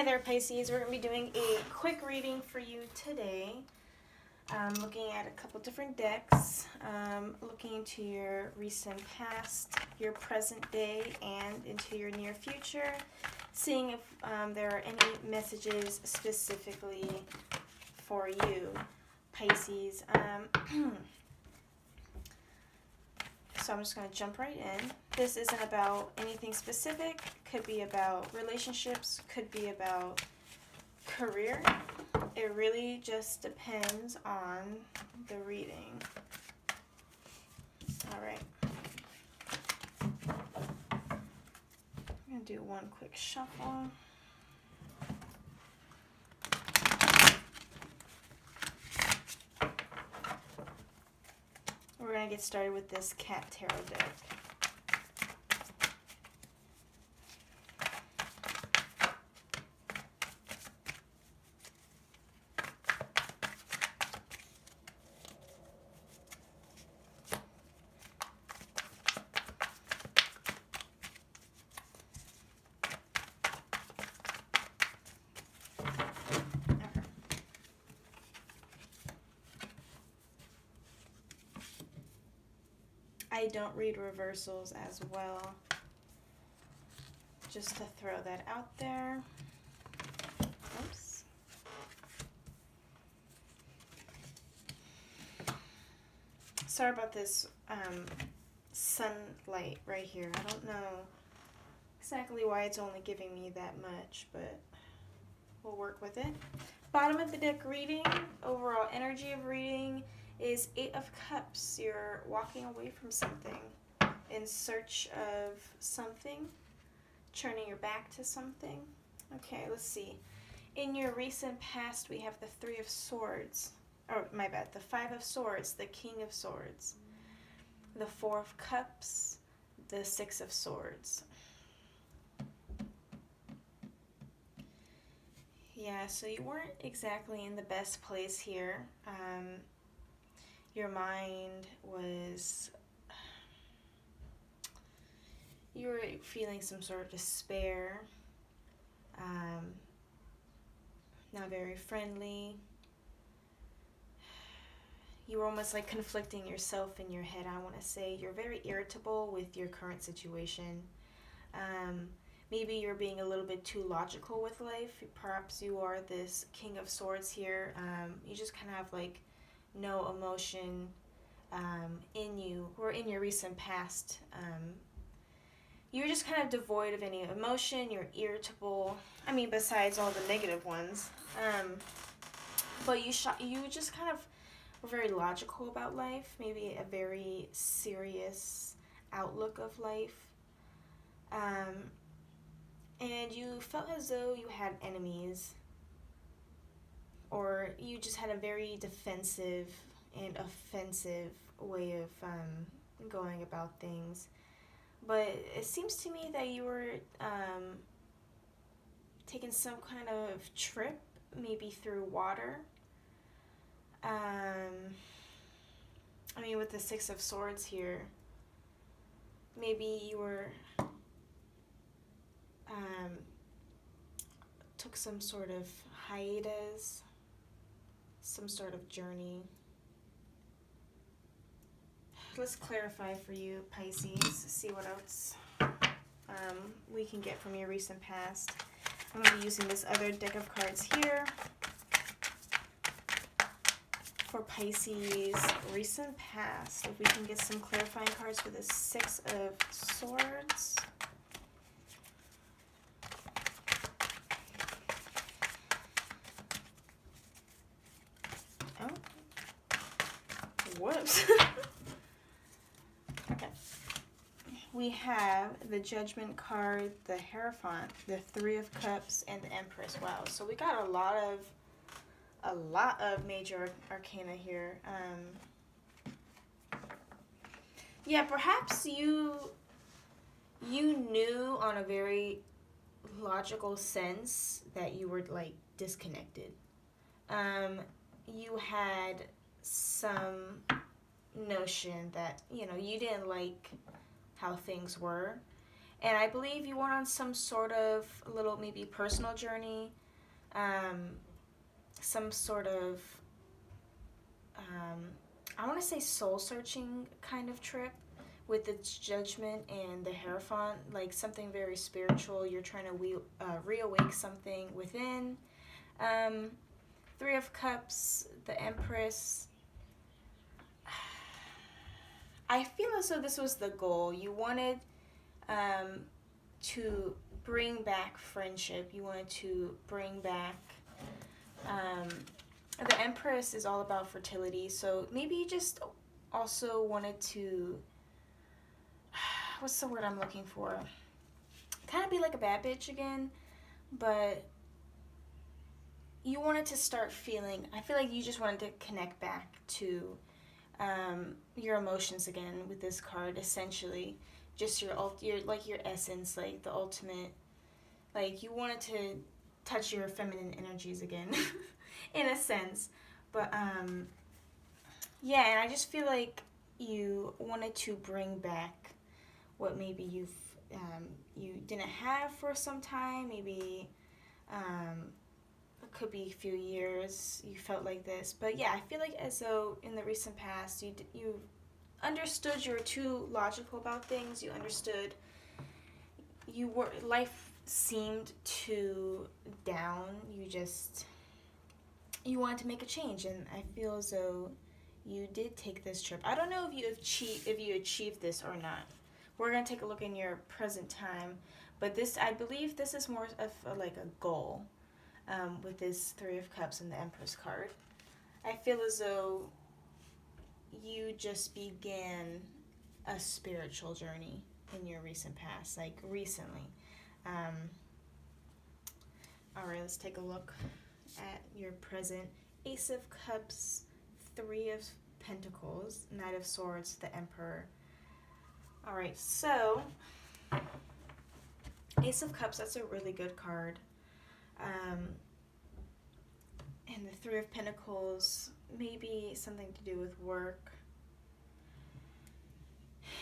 Hi there, Pisces. We're going to be doing a quick reading for you today. Looking at a couple different decks, looking into your recent past, your present day, and into your near future. Seeing if there are any messages specifically for you, Pisces. So I'm just going to jump right in. This isn't about anything specific. Could be about relationships. Could be about career. It really just depends on the reading. All right. I'm going to do one quick shuffle. We're going to get started with this Cat Tarot deck. I don't read reversals as well, just to throw that out there. Oops. Sorry about this sunlight right here. I don't know exactly why it's only giving me that much, but we'll work with it. Bottom of the deck reading, overall energy of reading is 8 of Cups. You're walking away from something, in search of something, turning your back to something. Okay, let's see. In your recent past, we have the 3 of Swords. Oh, my bad. The 5 of Swords, the King of Swords, the 4 of Cups, the 6 of Swords. Yeah, so you weren't exactly in the best place here. Your mind was, you were feeling some sort of despair, not very friendly. You were almost like conflicting yourself in your head, I want to say. You're very irritable with your current situation. Maybe you're being a little bit too logical with life. Perhaps you are this King of Swords here. You just kind of have like no emotion in you, or in your recent past. You're just kind of devoid of any emotion. You're irritable. I mean, besides all the negative ones. But you just kind of were very logical about life. Maybe a very serious outlook of life. And you felt as though you had enemies, or you just had a very defensive and offensive way of going about things. But it seems to me that you were taking some kind of trip, maybe through water. I mean, with the 6 of Swords here, maybe you were took some sort of hiatus, some sort of journey. Let's clarify for you, Pisces, see what else we can get from your recent past. I'm going to be using this other deck of cards here for Pisces' recent past. If we can get some clarifying cards for the 6 of Swords. Oh. Whoops. Okay. We have the Judgment card, the Hierophant, the 3 of Cups, and the Empress. Wow. So we got a lot of major arcana here. Yeah, perhaps you knew on a very logical sense that you were like disconnected. You had some notion that, you didn't like how things were, And I believe you went on some sort of little maybe personal journey, um, some sort of, um, I want to say soul searching kind of trip with its judgment and the Hierophant, like something very spiritual. You're trying to reawake something within. Um, Three of Cups, the Empress. I feel as though this was the goal. You wanted um, to bring back friendship. You wanted to bring back. Um, the Empress is all about fertility, so maybe you just also wanted to. What's the word I'm looking for? Kind of be like a bad bitch again, but you wanted to start feeling. I feel like you just wanted to connect back to your emotions again with this card. Essentially, just your like your essence, like the ultimate. Like you wanted to touch your feminine energies again, in a sense. But yeah, and I just feel like you wanted to bring back what maybe you didn't have for some time. Maybe it could be a few years you felt like this. But yeah, I feel like as though in the recent past you understood you were too logical about things. You understood life seemed too down. You wanted to make a change, and I feel as though you did take this trip. I don't know if you achieved this or not. We're gonna take a look in your present time, but I believe this is more of like a goal with this Three of Cups and the Empress card. I feel as though you just began a spiritual journey in your recent past, like recently. All right, let's take a look at your present. Ace of Cups, Three of Pentacles, Knight of Swords, the Emperor. All right, so Ace of Cups, that's a really good card. And the Three of Pentacles, maybe something to do with work.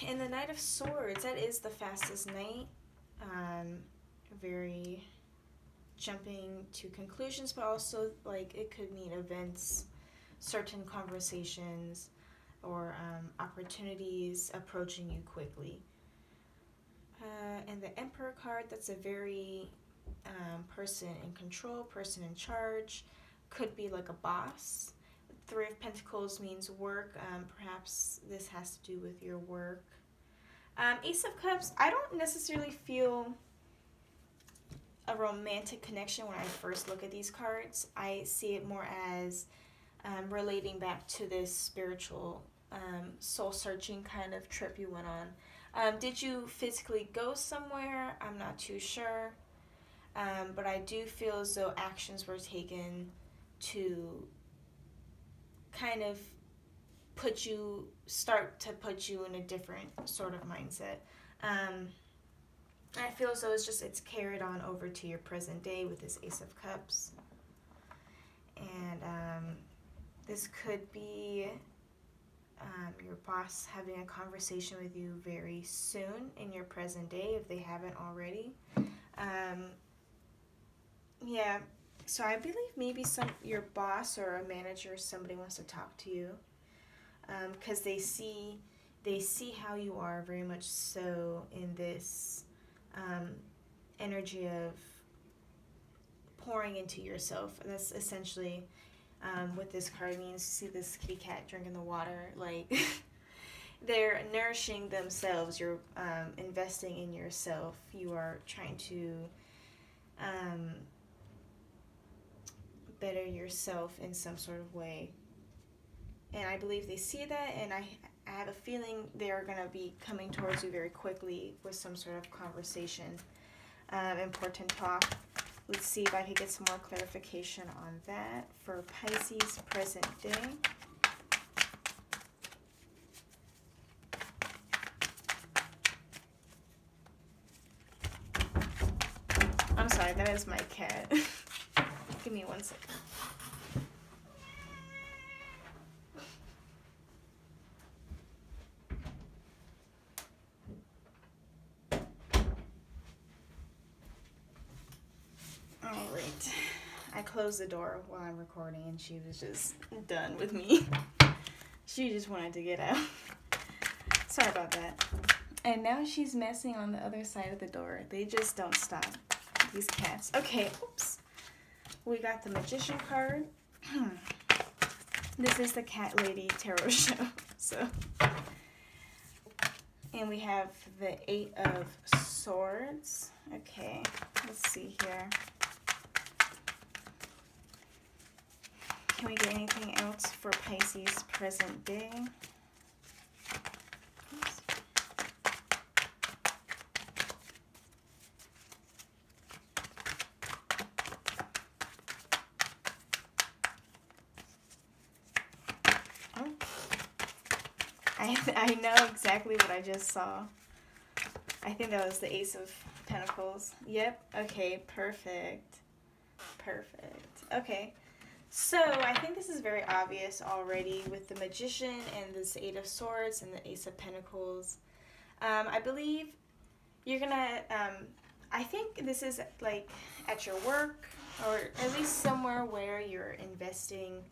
And the Knight of Swords, that is the fastest knight. Very jumping to conclusions, but also like it could mean events, certain conversations, or opportunities approaching you quickly. And the Emperor card, that's a very person in control, person in charge, could be like a boss. Three of Pentacles means work. Perhaps this has to do with your work. Ace of Cups, I don't necessarily feel a romantic connection when I first look at these cards. I see it more as relating back to this spiritual soul-searching kind of trip you went on. Did you physically go somewhere? I'm not too sure. But I do feel as though actions were taken to kind of start to put you in a different sort of mindset. I feel as though it's carried on over to your present day with this Ace of Cups. And this could be your boss having a conversation with you very soon in your present day if they haven't already. Yeah, so I believe maybe your boss or a manager, somebody wants to talk to you, because they see how you are very much so in this energy of pouring into yourself. That's essentially what this card means. You see this kitty cat drinking the water, like they're nourishing themselves. You're investing in yourself. You are trying to better yourself in some sort of way. And I believe they see that, and I have a feeling they're going to be coming towards you very quickly with some sort of conversation, important talk. Let's see if I can get some more clarification on that for Pisces present day. I'm sorry, that is my cat. Give me 1 second. right. I closed the door while I'm recording and she was just done with me. She just wanted to get out. Sorry about that. And now she's messing on the other side of the door. They just don't stop. These cats. Okay, oops. We got the Magician card. This is the Cat Lady Tarot show. So, and we have the 8 of Swords. Okay, let's see here. Can we get anything else for Pisces present day? Oops. Oh. I know exactly what I just saw. I think that was the Ace of Pentacles. Yep. Okay, perfect. Perfect. Okay. So, I think this is very obvious already with the Magician and this 8 of Swords and the Ace of Pentacles. I believe you're gonna, I think this is like at your work or at least somewhere where you're investing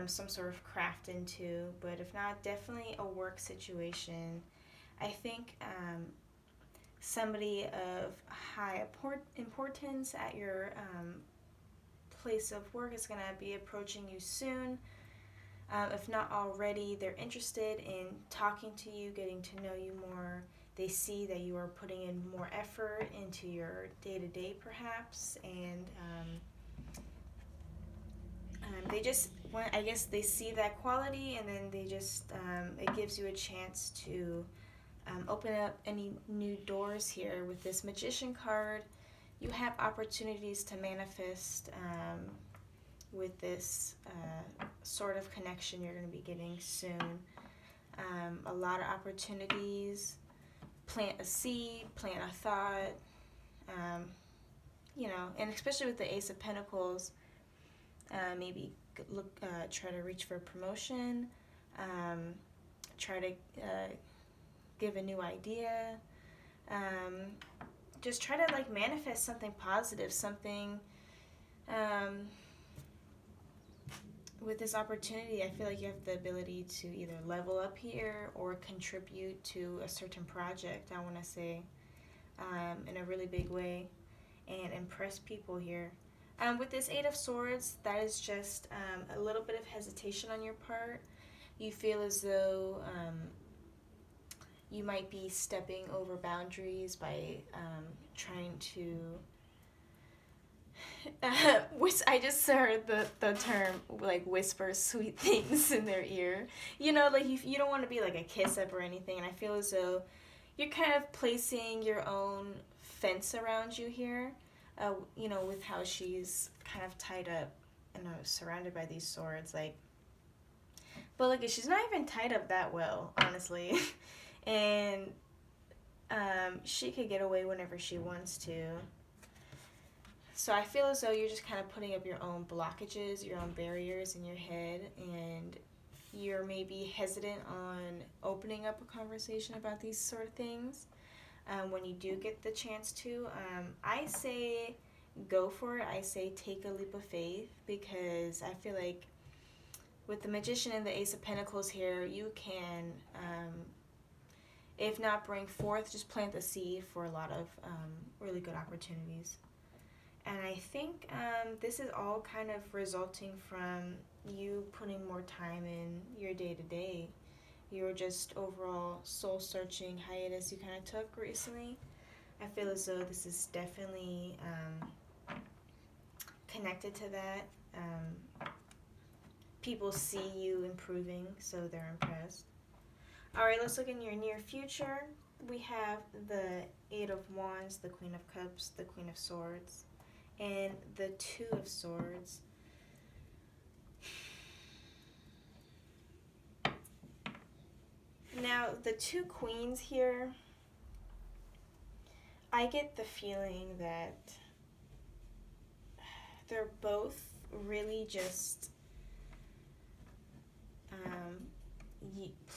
some sort of craft into, but if not, definitely a work situation. I think somebody of high importance at your place of work is going to be approaching you soon. If not already, they're interested in talking to you, getting to know you more. They see that you are putting in more effort into your day-to-day perhaps, and they just want, I guess they see that quality, and then they just, it gives you a chance to open up any new doors here. With this Magician card, you have opportunities to manifest with this sort of connection you're going to be getting soon. A lot of opportunities. Plant a seed, plant a thought, you know, and especially with the Ace of Pentacles, maybe try to reach for a promotion, try to give a new idea, just try to like manifest something positive, something with this opportunity. I feel like you have the ability to either level up here or contribute to a certain project, I want to say, in a really big way, and impress people here. With this 8 of Swords, that is just a little bit of hesitation on your part. You feel as though you might be stepping over boundaries by trying to I just heard the term like whisper sweet things in their ear. You know, like you don't want to be like a kiss up or anything, and I feel as though you're kind of placing your own fence around you here, you know, with how she's kind of tied up and surrounded by these swords, like, but like she's not even tied up that well, honestly. And she could get away whenever she wants to. So I feel as though you're just kind of putting up your own blockages, your own barriers in your head, and you're maybe hesitant on opening up a conversation about these sort of things. When you do get the chance to, I say go for it. I say take a leap of faith, because I feel like with the Magician and the Ace of Pentacles here, you can, if not bring forth, just plant the seed for a lot of really good opportunities. And I think this is all kind of resulting from you putting more time in your day-to-day. Your just overall soul-searching hiatus you kind of took recently. I feel as though this is definitely connected to that. People see you improving, so they're impressed. All right, let's look in your near future. We have the 8 of Wands, the Queen of Cups, the Queen of Swords, and the 2 of Swords. Now, the 2 queens here, I get the feeling that they're both really just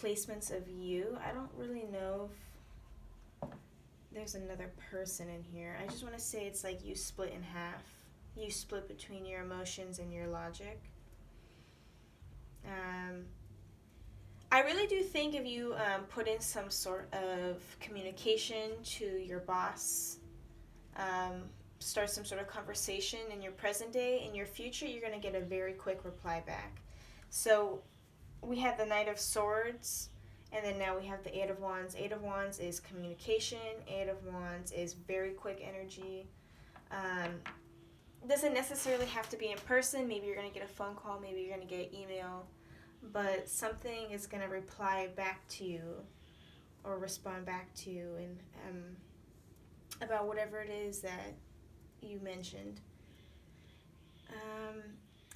placements of you. I don't really know if there's another person in here. I just want to say it's like you split in half. You split between your emotions and your logic. Um, I really do think if you put in some sort of communication to your boss, um, start some sort of conversation in your present day, in your future, you're going to get a very quick reply back. So we had the Knight of Swords, and then now we have the Eight of Wands. Eight of Wands is communication. Eight of Wands is very quick energy. Um, doesn't necessarily have to be in person. Maybe you're going to get a phone call. Maybe you're going to get an email. But something is going to reply back to you or respond back to you and about whatever it is that you mentioned.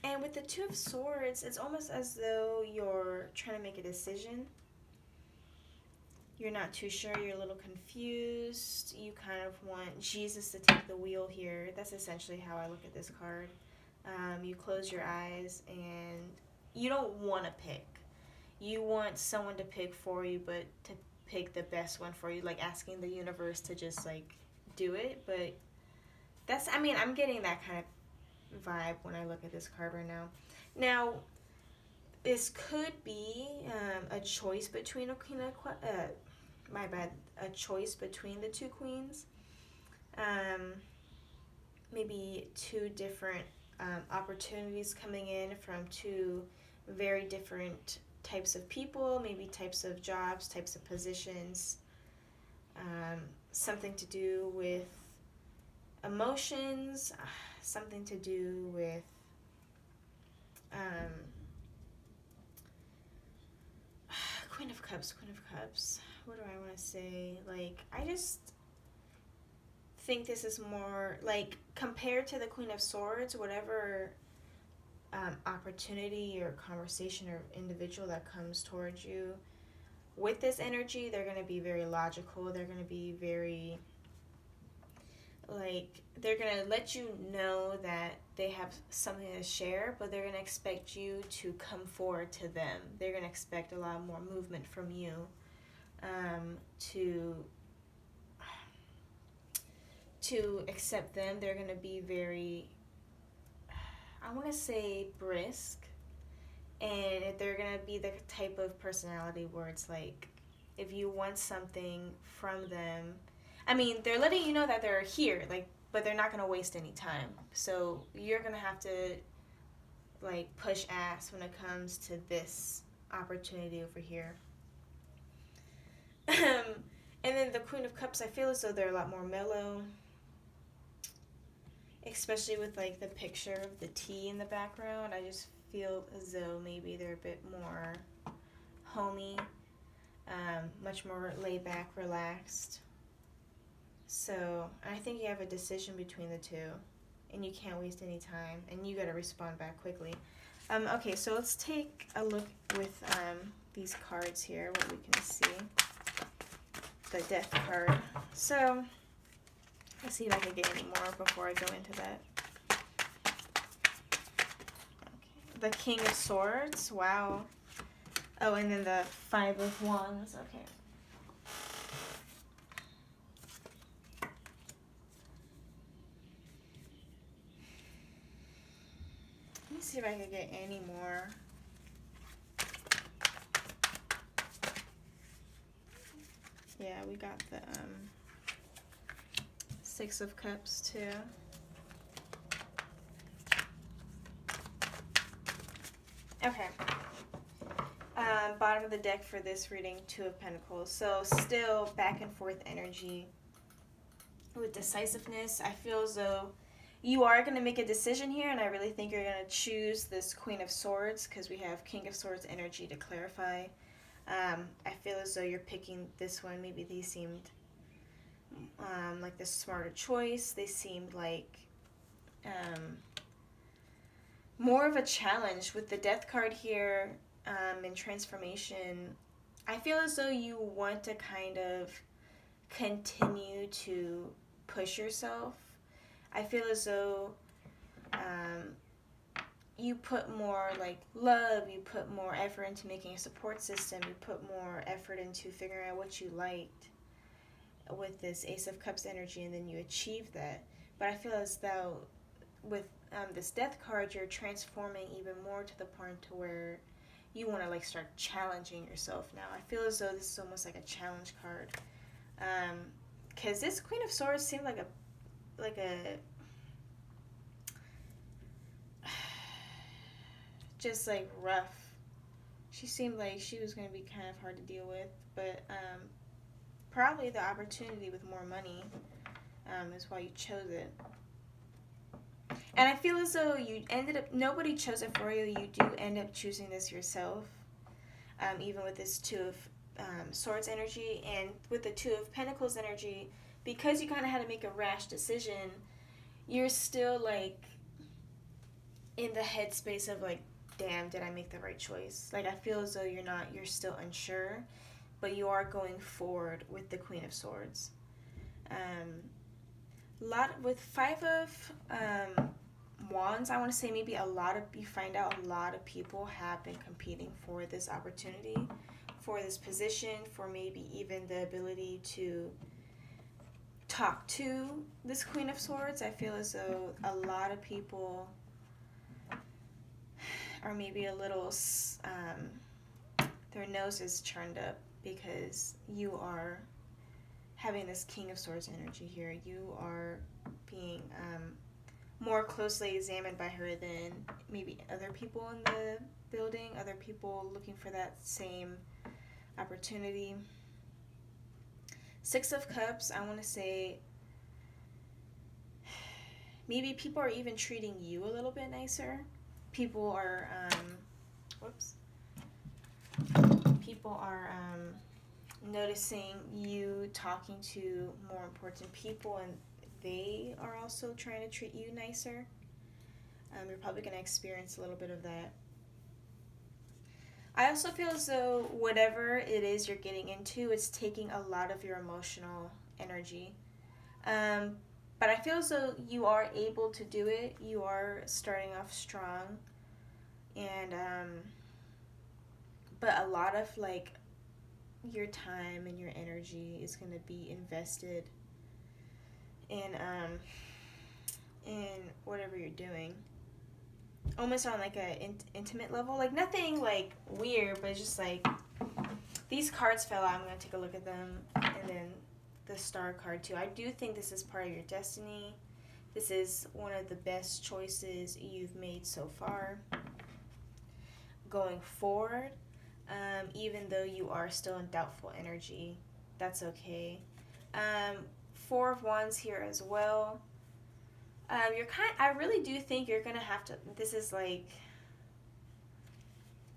And with the Two of Swords, it's almost as though you're trying to make a decision. You're not too sure. You're a little confused. You kind of want Jesus to take the wheel here. That's essentially how I look at this card. You close your eyes and you don't want to pick. You want someone to pick for you, but to pick the best one for you, like asking the universe to just like do it. But that's, I mean, I'm getting that kind of vibe when I look at this card right now. Now, this could be a choice between a choice between the two queens. Maybe two different opportunities coming in from two very different types of people, maybe types of jobs, types of positions, something to do with emotions, something to do with Queen of Cups. What do I want to say? Like, I just think this is more, like, compared to the Queen of Swords, whatever opportunity or conversation or individual that comes towards you, with this energy, they're going to be very logical. They're going to be very, like, they're going to let you know that they have something to share, but they're going to expect you to come forward to them. They're going to expect a lot more movement from you to accept them. They're going to be very, I want to say, brisk, and they're going to be the type of personality where it's like, if you want something from them, I mean, they're letting you know that they're here, like, but they're not going to waste any time. So you're going to have to, like, push ass when it comes to this opportunity over here. And then the Queen of Cups, I feel as though they're a lot more mellow, especially with, like, the picture of the tea in the background. I just feel as though maybe they're a bit more homey, much more laid back, relaxed. So I think you have a decision between the two, and you can't waste any time, and you got to respond back quickly. Okay, so let's take a look with these cards here, what we can see. The Death card. So let's see if I can get any more before I go into that. Okay. The King of Swords. Wow. Oh, and then the Five of Wands. Okay. Let me see if I can get any more. Yeah, we got the Six of Cups too. Okay. Bottom of the deck for this reading, Two of Pentacles. So still back and forth energy with decisiveness. I feel as though you are going to make a decision here, and I really think you're going to choose this Queen of Swords because we have King of Swords energy to clarify. I feel as though you're picking this one. Maybe these seemed like the smarter choice. They seemed like more of a challenge with the Death card here in transformation. I feel as though you want to kind of continue to push yourself. I feel as though you put more like love, you put more effort into making a support system, you put more effort into figuring out what you liked with this Ace of Cups energy, and then you achieve that. But I feel as though with this death card, you're transforming even more to the point to where you want to like start challenging yourself now. I feel as though this is almost like a challenge card. Because this Queen of Swords seemed like a just like rough. She seemed like she was going to be kind of hard to deal with, but probably the opportunity with more money is why you chose it. And I feel as though you ended up, nobody chose it for you. You do end up choosing this yourself, even with this Two of Swords energy and with the Two of Pentacles energy. Because you kind of had to make a rash decision, you're still like in the headspace of like, damn, did I make the right choice? Like, I feel as though you're still unsure, but you are going forward with the Queen of Swords. With Five of Wands, I want to say maybe you find out a lot of people have been competing for this opportunity, for this position, for maybe even the ability to talk to this Queen of Swords. I feel as though a lot of people are maybe a little, their nose is turned up because you are having this King of Swords energy here. You are being more closely examined by her than maybe other people in the building, other people looking for that same opportunity. Six of Cups, I want to say maybe people are even treating you a little bit nicer. People are, noticing you talking to more important people, and they are also trying to treat you nicer. You're probably going to experience a little bit of that. I also feel as though whatever it is you're getting into, it's taking a lot of your emotional energy. But I feel as though you are able to do it. You are starting off strong. And, but a lot of, like, your time and your energy is going to be invested in whatever you're doing. Almost on, like, a intimate level. Like, nothing, like, weird, but just, like, these cards fell out. I'm going to take a look at them. And then the Star card, too. I do think this is part of your destiny. This is one of the best choices you've made so far. Going forward, even though you are still in doubtful energy, that's okay. Four of Wands here as well. I really do think you're gonna have to. This is like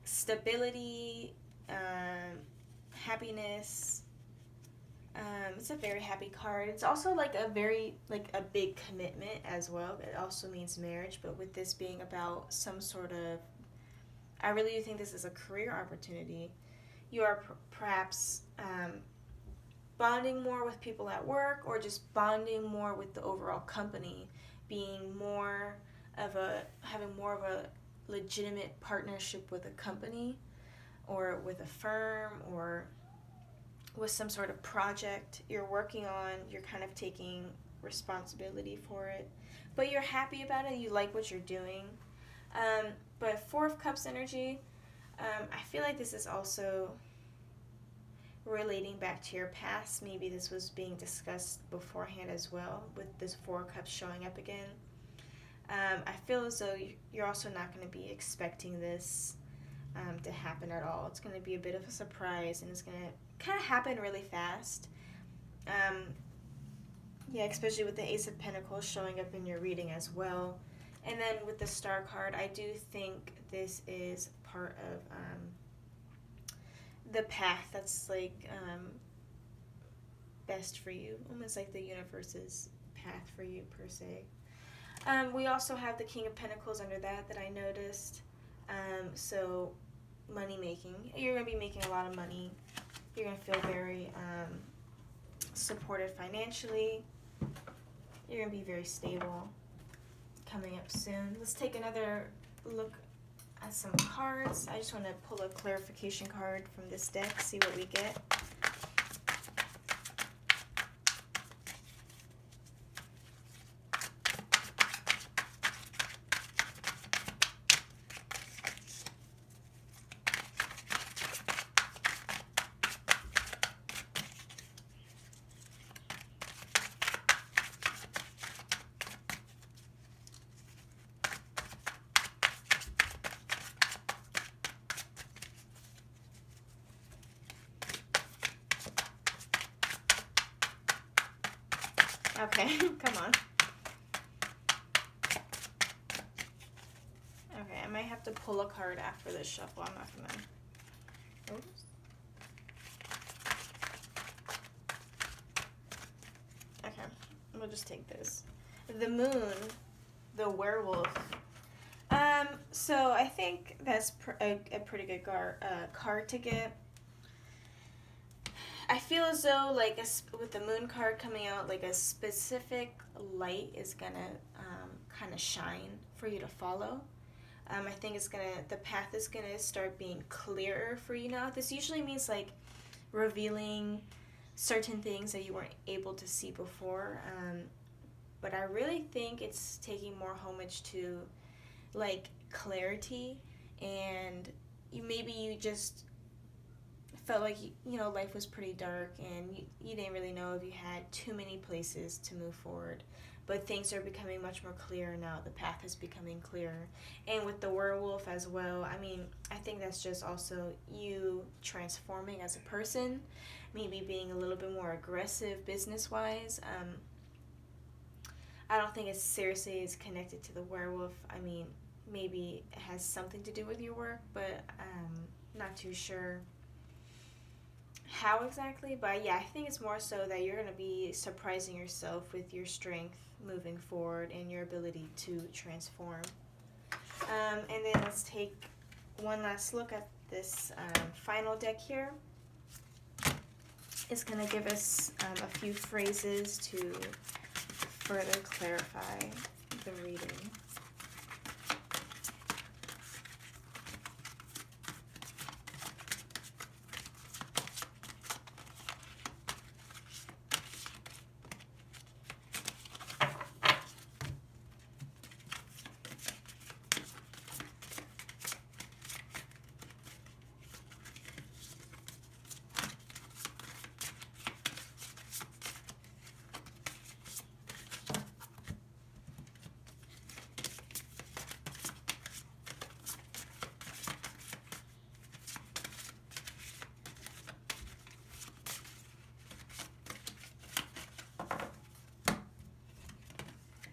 stability, happiness. It's a very happy card. It's also like a very a big commitment as well. It also means marriage, but with this being about some sort of, I really do think this is a career opportunity. You are perhaps bonding more with people at work, or just bonding more with the overall company, having more of a legitimate partnership with a company or with a firm or with some sort of project you're working on. You're kind of taking responsibility for it, but you're happy about it. You like what you're doing. But Four of Cups energy, I feel like this is also relating back to your past. Maybe this was being discussed beforehand as well, with this Four of Cups showing up again. I feel as though you're also not going to be expecting this to happen at all. It's going to be a bit of a surprise, and it's going to kind of happen really fast. Especially with the Ace of Pentacles showing up in your reading as well. And then with the Star card, I do think this is part of the path that's best for you, almost like the universe's path for you per se. We also have the King of Pentacles under that I noticed. So money making, you're going to be making a lot of money. You're going to feel very supported financially. You're going to be very stable. Coming up soon. Let's take another look at some cards. I just want to pull a clarification card from this deck, see what we get. Okay, come on. Okay, I might have to pull a card after this shuffle. I'm not gonna. Oops. Okay, we'll just take this. The moon, the werewolf. So I think that's a pretty good card to get. I feel as though, like, with the moon card coming out, like, a specific light is gonna kind of shine for you to follow. I think the path is gonna start being clearer for you now. This usually means, like, revealing certain things that you weren't able to see before. But I really think it's taking more homage to, like, clarity, and maybe you just felt like, life was pretty dark, and you didn't really know if you had too many places to move forward. But things are becoming much more clear now. The path is becoming clearer. And with the werewolf as well, I mean, I think that's just also you transforming as a person, maybe being a little bit more aggressive business-wise. I don't think it seriously is connected to the werewolf. I mean, maybe it has something to do with your work, but not too sure how exactly. But yeah, I think it's more so that you're going to be surprising yourself with your strength moving forward and your ability to transform. And then let's take one last look at this final deck here. It's going to give us a few phrases to further clarify the reading.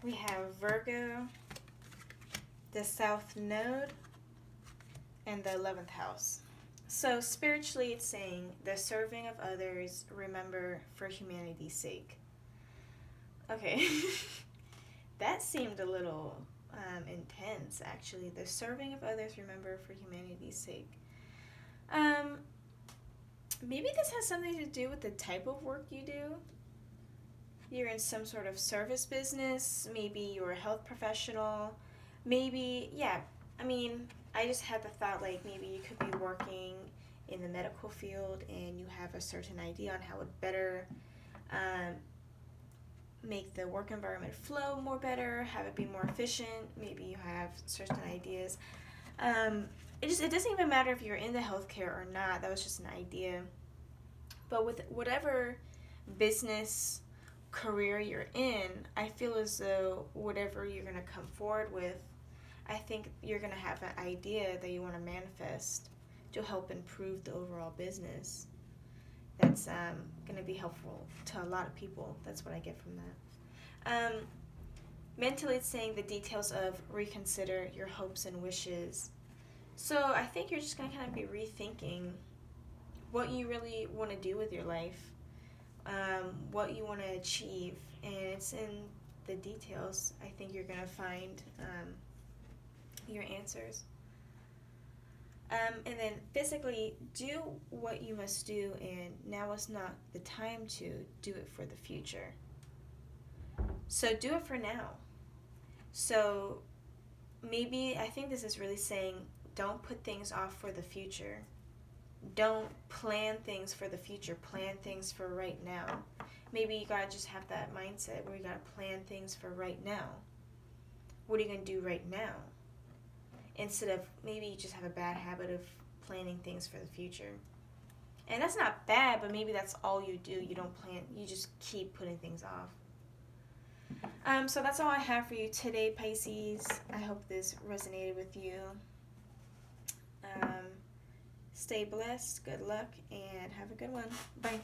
We have Virgo, the South Node, and the 11th house. So spiritually it's saying the serving of others, remember, for humanity's sake. Okay, that seemed a little intense, actually. The serving of others, remember, for humanity's sake. Maybe this has something to do with the type of work you do. You're in some sort of service business, maybe you're a health professional, maybe, yeah, I mean, I just had the thought, like, maybe you could be working in the medical field and you have a certain idea on how it better make the work environment flow more better, have it be more efficient, maybe you have certain ideas. It doesn't even matter if you're in the healthcare or not, that was just an idea. But with whatever business career you're in, I feel as though whatever you're going to come forward with, I think you're going to have an idea that you want to manifest to help improve the overall business. That's going to be helpful to a lot of people. That's what I get from that. Mentally, it's saying the details of reconsider your hopes and wishes. So I think you're just going to kind of be rethinking what you really want to do with your life. What you want to achieve, and it's in the details. I think you're going to find your answers. And then physically, do what you must do, and now is not the time to do it for the future. So do it for now. So maybe, I think this is really saying, don't put things off for the future. Don't plan things for the future. Plan things for right now. Maybe you gotta just have that mindset where you gotta plan things for right now. What are you gonna do right now? Instead of, maybe you just have a bad habit of planning things for the future. And that's not bad, but maybe that's all you do. You don't plan, you just keep putting things off. So that's all I have for you today, Pisces. I hope this resonated with you. Stay blessed, good luck, and have a good one. Bye.